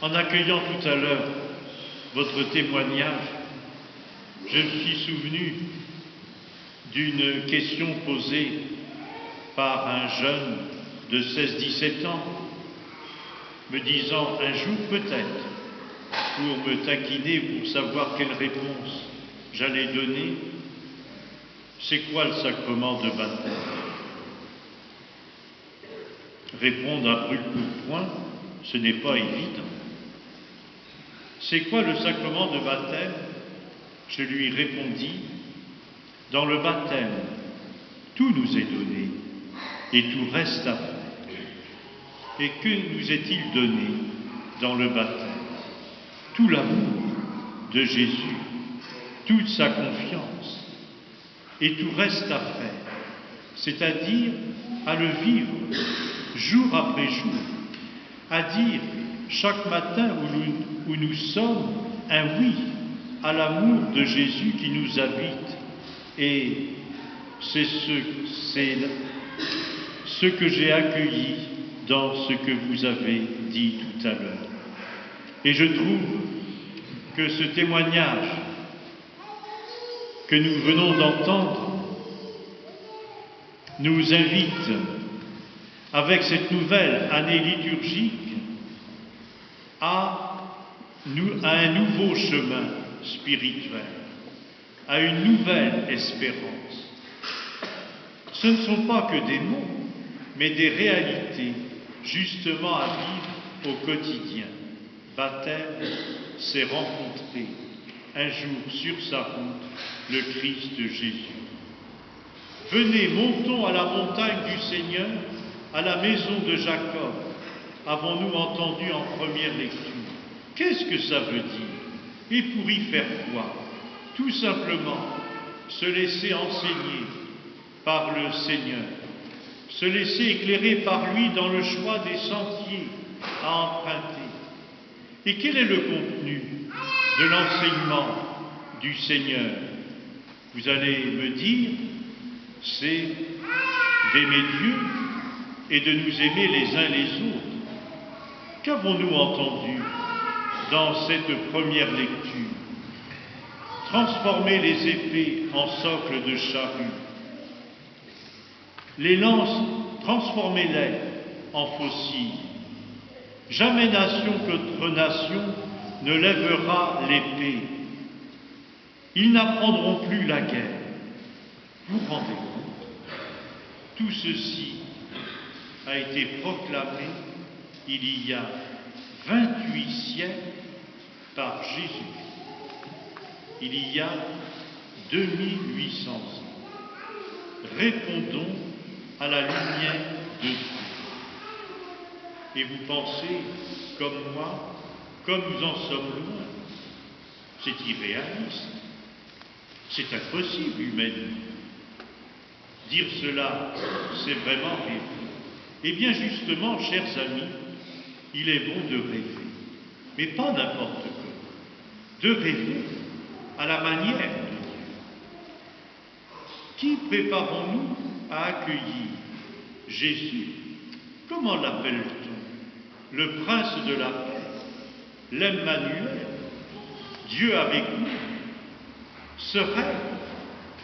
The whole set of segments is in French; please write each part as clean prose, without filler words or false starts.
En accueillant tout à l'heure votre témoignage, je me suis souvenu d'une question posée par un jeune de 16-17 ans, me disant un jour peut-être, pour me taquiner, pour savoir quelle réponse j'allais donner, c'est quoi le sacrement de baptême? Répondre à brûle-pourpoint, ce n'est pas évident. C'est quoi le sacrement de baptême? Je lui répondis, dans le baptême, tout nous est donné et tout reste à faire. Et que nous est-il donné dans le baptême? Tout l'amour de Jésus, toute sa confiance, et tout reste à faire, c'est-à-dire à le vivre jour après jour, à dire chaque matin où nous sommes un oui à l'amour de Jésus qui nous habite. Et c'est ce que j'ai accueilli dans ce que vous avez dit tout à l'heure. Et je trouve que ce témoignage que nous venons d'entendre nous invite, avec cette nouvelle année liturgique, à un nouveau chemin spirituel, à une nouvelle espérance. Ce ne sont pas que des mots, mais des réalités, justement à vivre au quotidien. Baptême, c'est rencontrer un jour sur sa route le Christ Jésus. Venez, montons à la montagne du Seigneur, à la maison de Jacob, avons-nous entendu en première lecture. Qu'est-ce que ça veut dire? Et pour y faire quoi? Tout simplement se laisser enseigner par le Seigneur, se laisser éclairer par lui dans le choix des sentiers à emprunter. Et quel est le contenu de l'enseignement du Seigneur? Vous allez me dire, c'est d'aimer Dieu et de nous aimer les uns les autres. Qu'avons-nous entendu dans cette première lecture? Transformer les épées en socles de charrue. Les lances, transformez-les en faucilles. Jamais nation contre nation ne lèvera l'épée. Ils n'apprendront plus la guerre. Vous vous rendez compte? Tout ceci a été proclamé il y a 28 siècles par Jésus. Il y a 2800 ans. Répondons à la lumière de Dieu. Et vous pensez, comme moi, comme nous en sommes loin, c'est irréaliste, c'est impossible humainement. Dire cela, c'est vraiment rêver. Eh bien justement, chers amis, il est bon de rêver, mais pas n'importe quoi, de rêver à la manière de Dieu. Qui préparons-nous à accueillir? Jésus. Comment l'appelle-t-on? Le prince de la paix, l'Emmanuel, Dieu avec nous. Ce rêve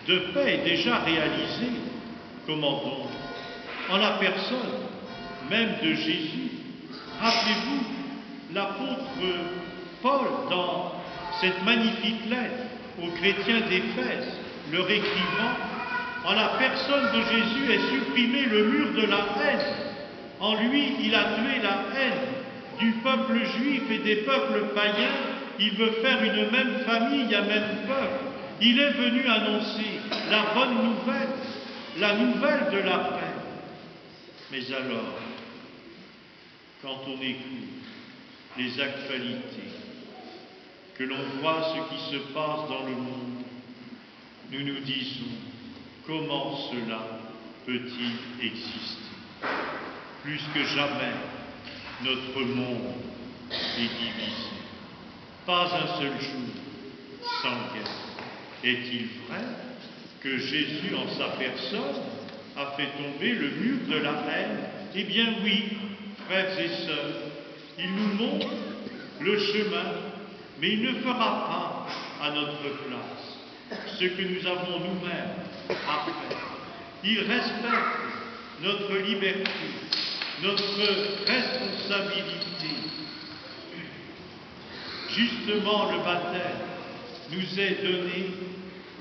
de paix est déjà réalisé. Comment donc? En la personne même de Jésus. Rappelez-vous, l'apôtre Paul, dans cette magnifique lettre aux chrétiens d'Éphèse, leur écrivant, en la personne de Jésus est supprimé le mur de la haine. En lui, il a tué la haine du peuple juif et des peuples païens. Il veut faire une même famille, un même peuple. Il est venu annoncer la bonne nouvelle, la nouvelle de la paix. Mais alors, quand on écoute les actualités, que l'on voit ce qui se passe dans le monde, nous nous disons, comment cela peut-il exister? Plus que jamais, notre monde est divisé. Pas un seul jour sans guerre. Est-il vrai que Jésus, en sa personne, a fait tomber le mur de la haine? Eh bien oui, frères et sœurs, il nous montre le chemin, mais il ne fera pas à notre place ce que nous avons nous-mêmes à faire. Il respecte notre liberté, notre responsabilité. Justement, le baptême nous est donné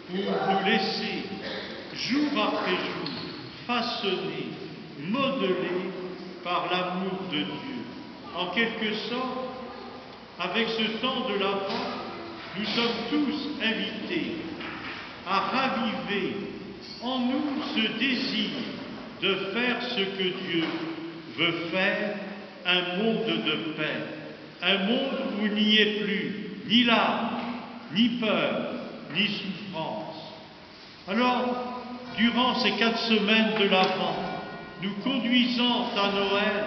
pour nous laisser, jour après jour, façonner, modeler par l'amour de Dieu. En quelque sorte, avec ce temps de l'Avent, nous sommes tous invités à raviver en nous ce désir de faire ce que Dieu veut faire, un monde de paix, un monde où il n'y ait plus ni larmes, ni peur, ni souffrance. Alors, durant ces 4 semaines de l'Avent, nous conduisant à Noël,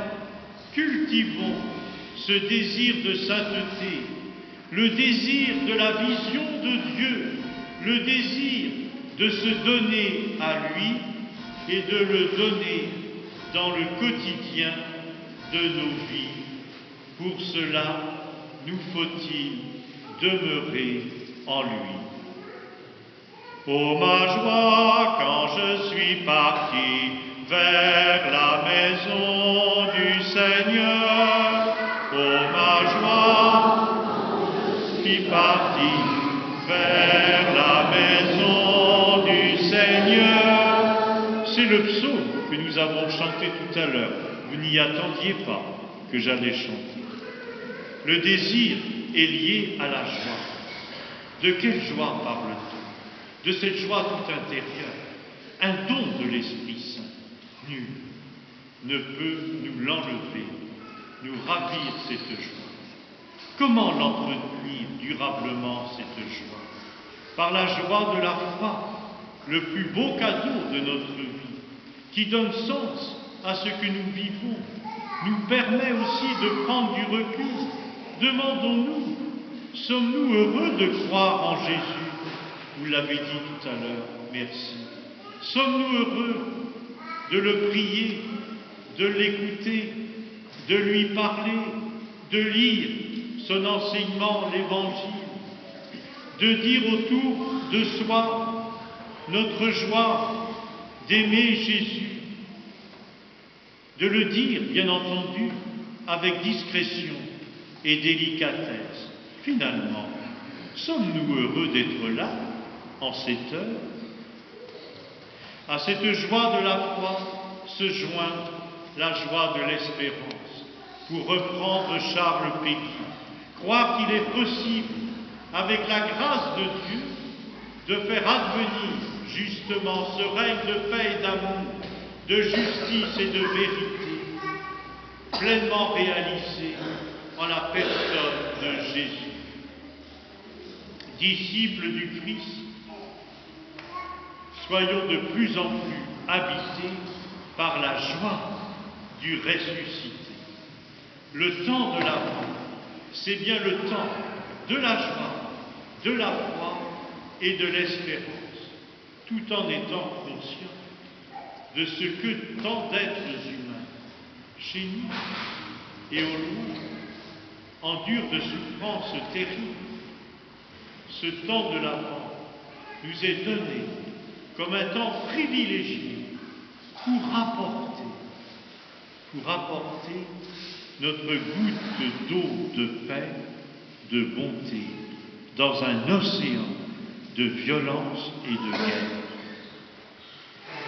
cultivons ce désir de sainteté, le désir de la vision de Dieu, le désir de se donner à lui et de le donner dans le quotidien de nos vies. Pour cela, nous faut-il demeurer en lui. Ô ma joie quand je suis parti vers la maison du Seigneur, ô ma joie quand je suis parti vers la maison du Seigneur. C'est le psaume que nous avons chanté tout à l'heure. Vous n'y attendiez pas que j'allais chanter. Le désir est lié à la joie. De quelle joie parle-t-on? De cette joie tout intérieure, un don de l'Esprit Saint. Nul ne peut nous l'enlever, nous ravir cette joie. Comment l'entretenir durablement, cette joie? Par la joie de la foi, le plus beau cadeau de notre vie, qui donne sens à ce que nous vivons, nous permet aussi de prendre du recul. Demandons-nous, sommes-nous heureux de croire en Jésus? Vous l'avez dit tout à l'heure, merci. Sommes-nous heureux de le prier, de l'écouter, de lui parler, de lire son enseignement, l'Évangile, de dire autour de soi notre joie d'aimer Jésus, de le dire, bien entendu, avec discrétion et délicatesse. Finalement, sommes-nous heureux d'être là, en cette heure? À cette joie de la foi se joint la joie de l'espérance. Pour reprendre Charles Péguy, croire qu'il est possible, avec la grâce de Dieu, de faire advenir justement ce règne de paix et d'amour, de justice et de vérité, pleinement réalisé en la personne de Jésus. Disciples du Christ, soyons de plus en plus habités par la joie du ressuscité. Le temps de l'Avent, c'est bien le temps de la joie, de la foi et de l'espérance, tout en étant conscient de ce que tant d'êtres humains, chez nous et au loin, endurent de souffrances terribles. Ce temps de l'Avent nous est donné comme un temps privilégié pour apporter notre goutte d'eau de paix, de bonté, dans un océan de violence et de guerre.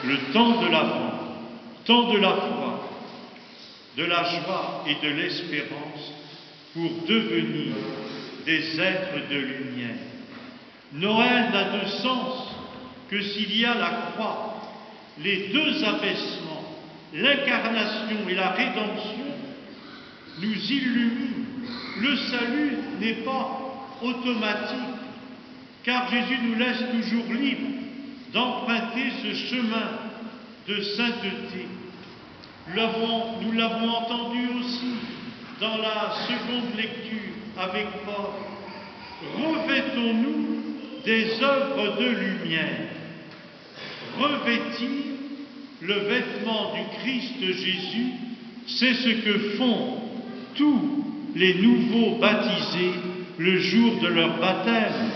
Le temps de l'Avent, temps de la foi, de la joie et de l'espérance pour devenir des êtres de lumière. Noël n'a de sens que s'il y a la croix, les deux abaissements, l'incarnation et la rédemption nous illuminent. Le salut n'est pas automatique, car Jésus nous laisse toujours libres d'emprunter ce chemin de sainteté. Nous l'avons entendu aussi dans la seconde lecture avec Paul. Revêtons-nous des œuvres de lumière. Revêtir le vêtement du Christ Jésus, c'est ce que font tous les nouveaux baptisés le jour de leur baptême.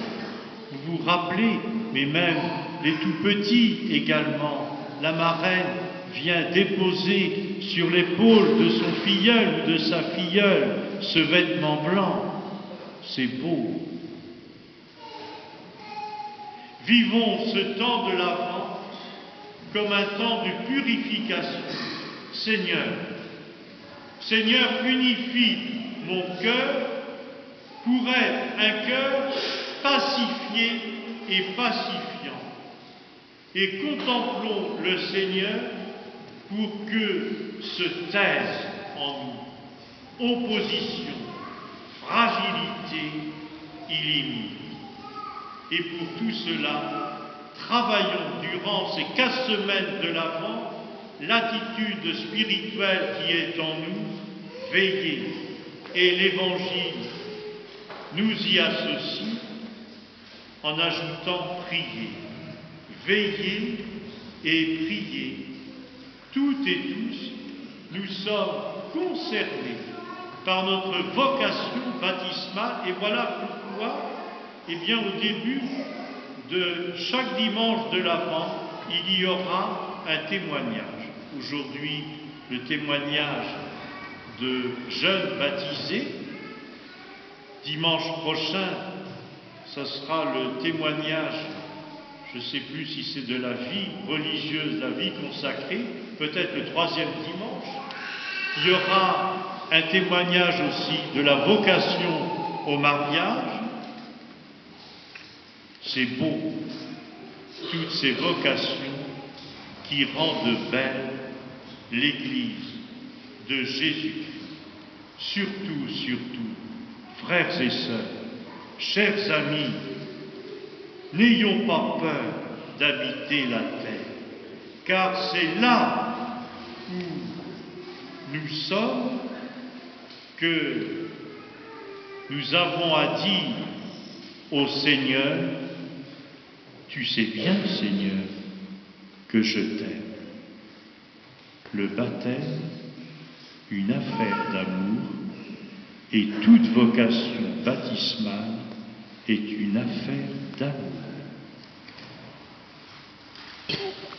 Vous vous rappelez, mais même les tout petits également, la marraine vient déposer sur l'épaule de son filleul ou de sa filleule ce vêtement blanc. C'est beau. Vivons ce temps de l'Avent comme un temps de purification. Seigneur, unifie mon cœur pour être un cœur pacifié et pacifiant. Et contemplons le Seigneur pour que se taise en nous opposition, fragilité illimitée. Et pour tout cela, travaillons durant ces 4 semaines de l'Avent l'attitude spirituelle qui est en nous, veiller. Et l'Évangile nous y associe en ajoutant prier. Veiller et prier. Toutes et tous, nous sommes concernés par notre vocation baptismale et voilà pourquoi, au début de chaque dimanche de l'Avent, il y aura un témoignage. Aujourd'hui, le témoignage de jeunes baptisés. Dimanche prochain, ce sera le témoignage, je ne sais plus si c'est de la vie religieuse, la vie consacrée, peut-être le 3e dimanche. Il y aura un témoignage aussi de la vocation au mariage. C'est beau, toutes ces vocations qui rendent belle l'Église de Jésus-Christ. Surtout, frères et sœurs, chers amis, n'ayons pas peur d'habiter la terre, car c'est là où nous sommes que nous avons à dire au Seigneur, tu sais bien, Seigneur, que je t'aime. Le baptême, une affaire d'amour, et toute vocation baptismale est une affaire d'amour.